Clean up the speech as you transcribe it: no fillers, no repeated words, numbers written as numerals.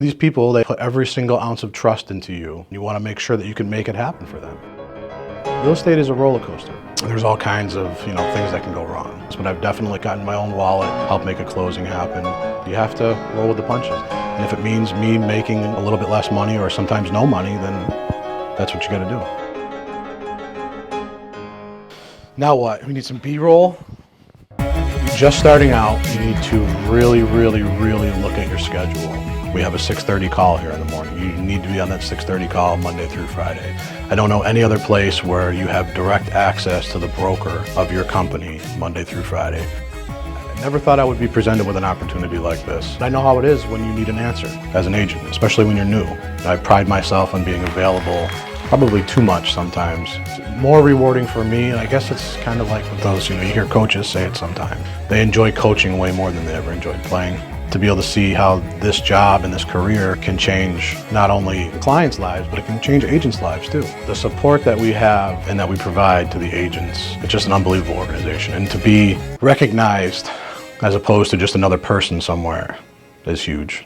These people, they put every single ounce of trust into you. You want to make sure that you can make it happen for them. Real estate is a roller coaster. There's all kinds of, things that can go wrong. But I've definitely gotten my own wallet, helped make a closing happen. You have to roll with the punches. And if it means me making a little bit less money or sometimes no money, then that's what you got to do. Now what? We need some B-roll. You're just starting out, you need to really look at your schedule. We have a 6:30 call here in the morning. You need to be on that 6:30 call Monday through Friday. I don't know any other place where you have direct access to the broker of your company Monday through Friday. I never thought I would be presented with an opportunity like this. I know how it is when you need an answer as an agent, especially when you're new. I pride myself on being available, probably too much sometimes. It's more rewarding for me, and I guess it's kind of like with those, you hear coaches say it sometimes. They enjoy coaching way more than they ever enjoyed playing. To be able to see how this job and this career can change not only clients' lives, but it can change agents' lives too. The support that we have and that we provide to the agents, it's just an unbelievable organization. And to be recognized as opposed to just another person somewhere is huge.